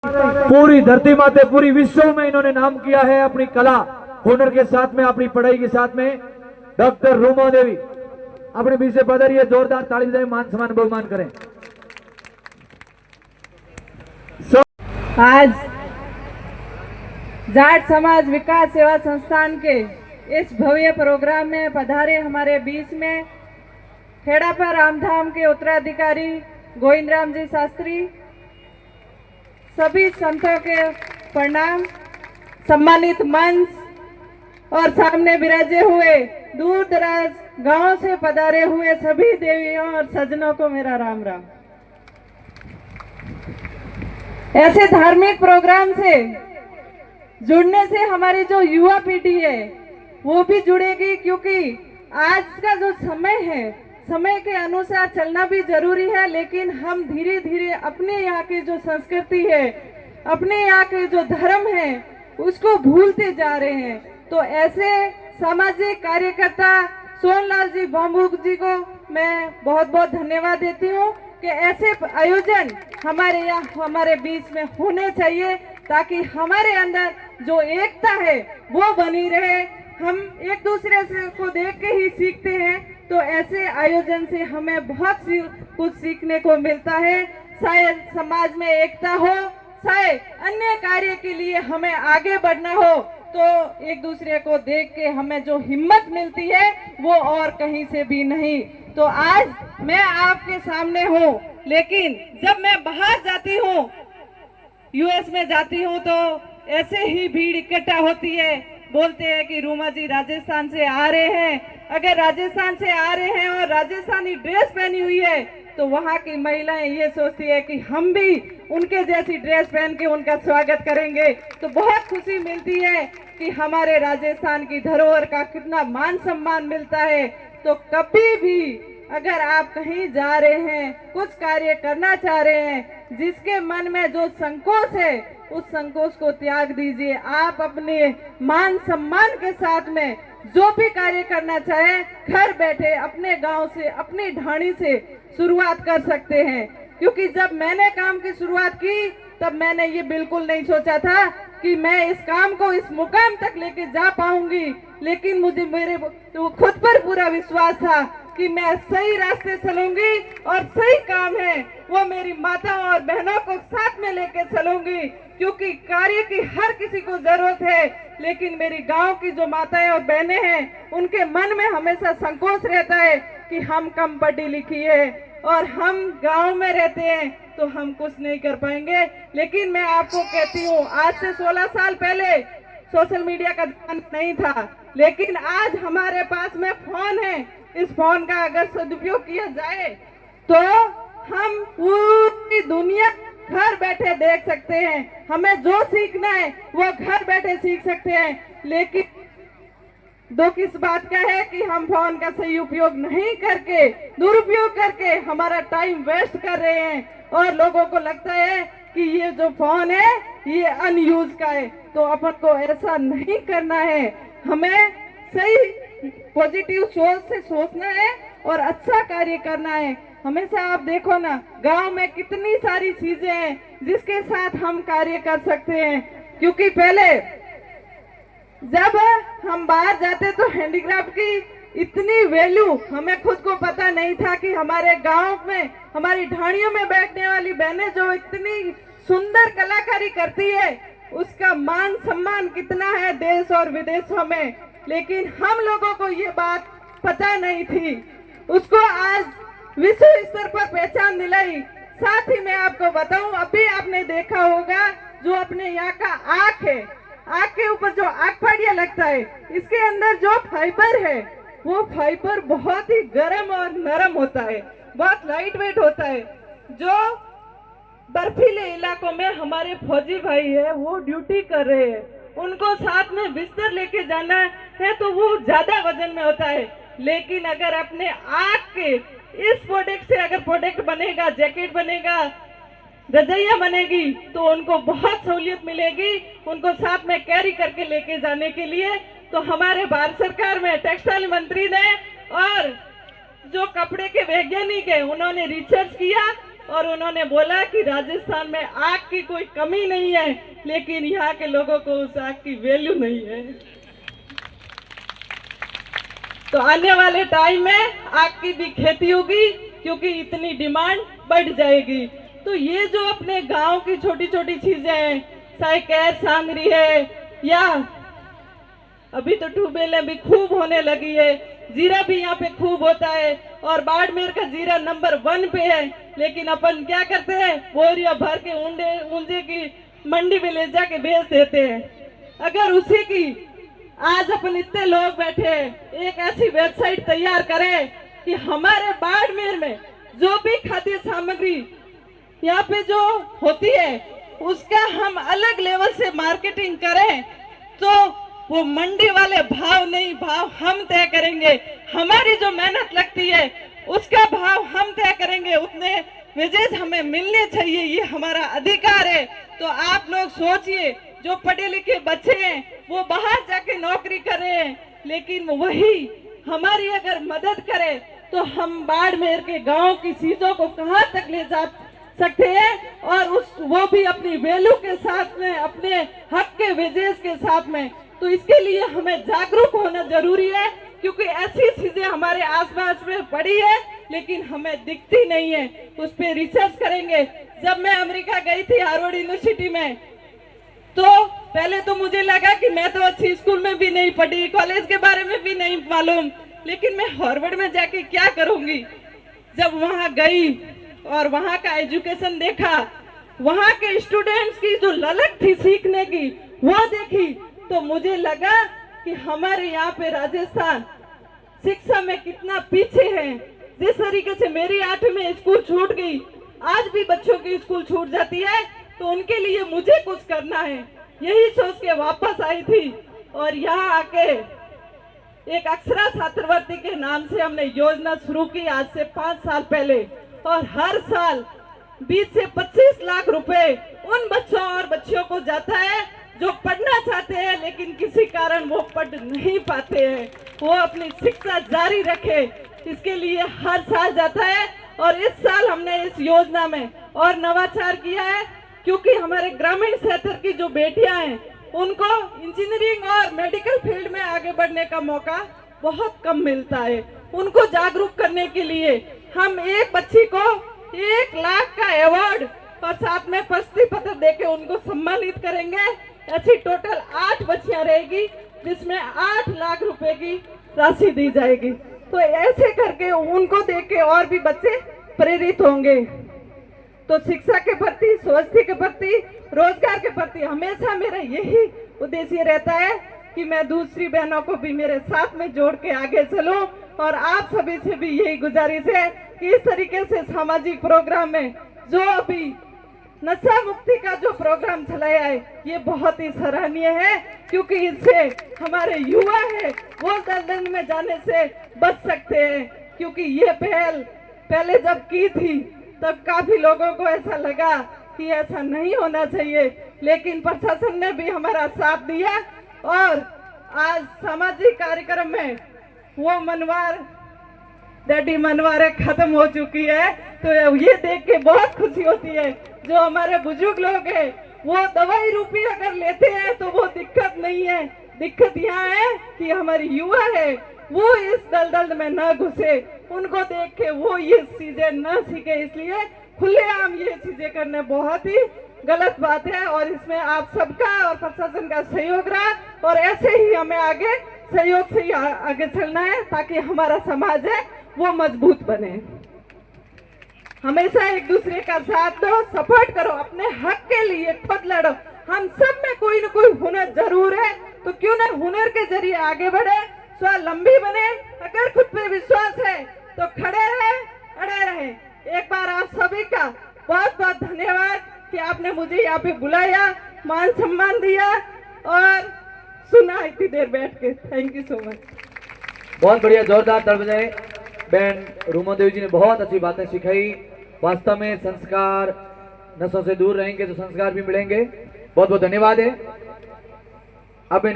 पूरी धरती माते पूरी विश्व में इन्होंने नाम किया है अपनी कला हुनर के साथ में, अपनी पढ़ाई के साथ में। डॉक्टर रूमा देवी अपने बीच से पधारिए, जोरदार ताली से मान सम्मान बहुमान करें। आज जाट समाज विकास सेवा संस्थान के इस भव्य प्रोग्राम में पधारे हमारे बीच में खेड़ा पर रामधाम के उत्तराधिकारी गोविंद राम जी शास्त्री, सभी संतों के प्रणाम, सम्मानित मंच और सामने विराजे हुए दूर दराज गांव से पधारे हुए सभी देवियों और सज्जनों को मेरा राम राम। ऐसे धार्मिक प्रोग्राम से जुड़ने से हमारी जो युवा पीढ़ी है वो भी जुड़ेगी, क्योंकि आज का जो समय है समय के अनुसार चलना भी जरूरी है, लेकिन हम धीरे धीरे अपने यहाँ की जो संस्कृति है, अपने यहाँ के जो धर्म है उसको भूलते जा रहे हैं। तो ऐसे सामाजिक कार्यकर्ता सोनलाल जी बॉम्बू जी को मैं बहुत बहुत धन्यवाद देती हूँ कि ऐसे आयोजन हमारे यहाँ हमारे बीच में होने चाहिए, ताकि हमारे अंदर जो एकता है वो बनी रहे। हम एक दूसरे से को देख के ही सीखते हैं, तो ऐसे आयोजन से हमें बहुत कुछ सीखने को मिलता है। शायद समाज में एकता हो, शायद अन्य कार्य के लिए हमें आगे बढ़ना हो, तो एक दूसरे को देख के हमें जो हिम्मत मिलती है वो और कहीं से भी नहीं। तो आज मैं आपके सामने हूँ, लेकिन जब मैं बाहर जाती हूँ, यूएस में जाती हूँ, तो ऐसे ही भीड़ इकट्ठा होती है। बोलते हैं कि रूमा जी राजस्थान से आ रहे हैं। अगर राजस्थान से आ रहे हैं और राजस्थानी ड्रेस पहनी हुई है, तो वहाँ की महिलाएं ये सोचती है कि हम भी उनके जैसी ड्रेस पहन के उनका स्वागत करेंगे। तो बहुत खुशी मिलती है कि हमारे राजस्थान की धरोहर का कितना मान सम्मान मिलता है। तो कभी भी अगर आप कहीं जा रहे हैं, कुछ कार्य करना चाह रहे हैं, जिसके मन में जो संकोच है उस संकोच को त्याग दीजिए। आप अपने मान सम्मान के साथ में जो भी कार्य करना चाहे, घर बैठे अपने गांव से, अपनी ढाणी से शुरुआत कर सकते हैं। क्योंकि जब मैंने काम की शुरुआत की, तब मैंने ये बिल्कुल नहीं सोचा था कि मैं इस काम को इस मुकाम तक लेके जा पाऊंगी, लेकिन मुझे मेरे तो खुद पर पूरा विश्वास था कि मैं सही रास्ते चलूंगी और सही काम है वो मेरी माताओं और बहनों को साथ में लेके चलूंगी। क्योंकि कार्य की हर किसी को जरूरत है, लेकिन मेरी गांव की जो माताएं और बहनें हैं उनके मन में हमेशा संकोच रहता है कि हम कम पढ़ी लिखी है और हम गांव में रहते हैं तो हम कुछ नहीं कर पाएंगे। लेकिन मैं आपको कहती हूँ, आज से 16 साल पहले सोशल मीडिया का जमाना नहीं था, लेकिन आज हमारे पास में फोन है। इस फोन का अगर सदुपयोग किया जाए तो हम पूरी दुनिया घर बैठे देख सकते हैं। हमें जो सीखना है वो घर बैठे सीख सकते हैं। लेकिन दुख इस बात का है कि हम फोन का सही उपयोग नहीं करके, दुरुपयोग करके हमारा टाइम वेस्ट कर रहे हैं, और लोगों को लगता है कि ये जो फोन है ये अनयूज का है। तो अपन को ऐसा नहीं करना है, हमें सही पॉजिटिव सोच से सोचना है और अच्छा कार्य करना है। हमेशा आप देखो ना, गांव में कितनी सारी चीजें हैं जिसके साथ हम कार्य कर सकते हैं। क्योंकि पहले जब हम बाहर जाते तो हैंडीक्राफ्ट की इतनी वैल्यू हमें खुद को पता नहीं था कि हमारे गांव में, हमारी ढाणियों में बैठने वाली बहनें जो इतनी सुंदर कलाकारी करती है उसका मान सम्मान कितना है देश और विदेशों में। लेकिन हम लोगों को ये बात पता नहीं थी, उसको आज विश्व स्तर पर पहचान दिलाई। साथ ही मैं आपको बताऊं, अभी आपने देखा होगा जो अपने यहाँ का आँख है, आँख के ऊपर जो आँख फाड़िया लगता है, इसके अंदर जो फाइबर है वो फाइबर बहुत ही गर्म और नरम होता है, बहुत लाइट वेट होता है। जो बर्फीले इलाकों में हमारे फौजी भाई है वो ड्यूटी कर रहे हैं, उनको साथ में बिस्तर लेके जाना है तो वो ज्यादा वजन में होता है। लेकिन अगर अपने आँख के इस प्रोडक्ट से अगर प्रोडक्ट बनेगा, जैकेट बनेगा, रजाइया बनेगी, तो उनको बहुत सहूलियत मिलेगी उनको साथ में कैरी करके लेके जाने के लिए। तो हमारे भारत सरकार में टेक्सटाइल मंत्री ने और जो कपड़े के वैज्ञानिक है उन्होंने रिसर्च किया और उन्होंने बोला कि राजस्थान में आग की कोई कमी नहीं है, लेकिन यहाँ के लोगों को उस आग की वैल्यू नहीं है। तो आने वाले टाइम में आग की भी खेती होगी, क्योंकि इतनी डिमांड बढ़ जाएगी। तो ये जो अपने गांव की छोटी छोटी चीजें हैं, चाहे कैर सांगरी है या अभी तो ट्यूबवेलें भी खूब होने लगी है, जीरा भी यहाँ पे खूब होता है और बाड़मेर का जीरा नंबर 1 पे है, लेकिन अपन क्या करते हैं, बोरिया भर के ऊंजे की मंडी में ले जाके बेच देते हैं। अगर उसी की आज अपन इतने लोग बैठे हैं, एक ऐसी वेबसाइट तैयार करें कि हमारे बाड़मेर में जो भी खाद्य सामग्री यहाँ पे जो होती है उसका हम अलग लेवल से मार्केटिंग करें, तो वो मंडी वाले भाव नहीं, भाव हम तय करेंगे। हमारी जो मेहनत लगती है उसका भाव हम तय करेंगे, उतने वेजेस हमें मिलने चाहिए, ये हमारा अधिकार है। तो आप लोग सोचिए, जो पढ़े लिखे बच्चे हैं वो बाहर जाके नौकरी कर रहे हैं, लेकिन वही हमारी अगर मदद करे तो हम बाड़मेर के गांव की चीजों को कहां तक ले जा सकते हैं, और वो भी अपनी वैल्यू के साथ में, अपने हक के वेजेस के साथ में। तो इसके लिए हमें जागरूक होना जरूरी है, क्योंकि ऐसी चीजें हमारे आसपास में पड़ी है लेकिन हमें दिखती नहीं है। उस पर रिसर्च करेंगे। जब मैं अमेरिका गई थी हार्वर्ड यूनिवर्सिटी में, तो पहले तो मुझे लगा कि मैं तो अच्छी स्कूल में भी नहीं पढ़ी, कॉलेज के बारे में भी नहीं मालूम, लेकिन मैं हार्वर्ड में जाके क्या करूंगी। जब वहां गई और वहां का एजुकेशन देखा, वहां के स्टूडेंट्स की जो ललक थी सीखने की वो देखी, तो मुझे लगा कि हमारे यहाँ पे राजस्थान शिक्षा में कितना पीछे है। जिस तरीके से मेरी 8वीं में स्कूल छूट गई, आज भी बच्चों की स्कूल छूट जाती है, तो उनके लिए मुझे कुछ करना है, यही सोच के वापस आई थी। और यहाँ आके एक अक्षरा छात्रवृत्ति के नाम से हमने योजना शुरू की आज से 5 साल पहले, और हर साल 20 से 25 लाख रुपए उन बच्चों और बच्चियों को जाता है जो पढ़ना चाहते हैं लेकिन किसी कारण वो पढ़ नहीं पाते हैं, वो अपनी शिक्षा जारी रखे, इसके लिए हर साल जाता है। और इस साल हमने इस योजना में और नवाचार किया है, क्योंकि हमारे ग्रामीण क्षेत्र की जो बेटियां हैं उनको इंजीनियरिंग और मेडिकल फील्ड में आगे बढ़ने का मौका बहुत कम मिलता है। उनको जागरूक करने के लिए हम एक बच्ची को 1 लाख का अवार्ड और साथ में प्रशस्ति पत्र देके उनको सम्मानित करेंगे। ऐसी टोटल 8 बच्चियां रहेगी, जिसमें 8 लाख रुपए की राशि दी जाएगी। तो ऐसे करके उनको देख के और भी बच्चे प्रेरित होंगे। तो शिक्षा के प्रति, स्वास्थ्य के प्रति, रोजगार के प्रति हमेशा मेरा यही उद्देश्य रहता है कि मैं दूसरी बहनों को भी मेरे साथ में जोड़ के आगे चलूं। और आप सभी से भी यही गुजारिश है कि इस तरीके से सामाजिक प्रोग्राम में जो अभी नशा मुक्ति का जो प्रोग्राम चलाया है ये बहुत ही सराहनीय है, क्योंकि इससे हमारे युवा है वो दलदल में जाने से बच सकते हैं। क्योंकि ये पहल पहले जब की थी तब काफी लोगों को ऐसा लगा कि ऐसा नहीं होना चाहिए, लेकिन प्रशासन ने भी हमारा साथ दिया और आज सामाजिक कार्यक्रम में वो मनवार डैडी मनवारे खत्म हो चुकी है। तो ये देख के बहुत खुशी होती है। जो हमारे बुजुर्ग लोग हैं वो दवाई रूपी अगर लेते हैं तो वो दिक्कत नहीं है, दिक्कत यहाँ है कि हमारी युवा है वो इस दलदल में न घुसे, उनको देख के वो ये चीजें न सीखे, इसलिए खुलेआम ये चीजें करने बहुत ही गलत बात है। और इसमें आप सबका और प्रशासन का सहयोग रहा, और ऐसे ही हमें आगे सहयोग से ही आगे चलना है ताकि हमारा समाज है वो मजबूत बने। हमेशा एक दूसरे का साथ दो, सपोर्ट करो, अपने हक के लिए खुद लड़ो। हम सब में कोई न कोई हुनर जरूर है, तो क्यों न हुनर के जरिए आगे बढ़े, स्वावलंबी बने। अगर खुद पे विश्वास है तो खड़े रहे, अड़े रहे। एक बार आप सभी का बहुत बहुत धन्यवाद कि आपने मुझे यहाँ पे बुलाया, मान सम्मान दिया और सुना इतनी देर बैठ के। Thank you so much. बहुत बढ़िया, जोरदार ताली बजाएं। बहन रूमा देवी जी ने बहुत अच्छी बातें सिखाई। वास्तव में संस्कार, नशों से दूर रहेंगे तो संस्कार भी मिलेंगे। बहुत बहुत धन्यवाद है। अब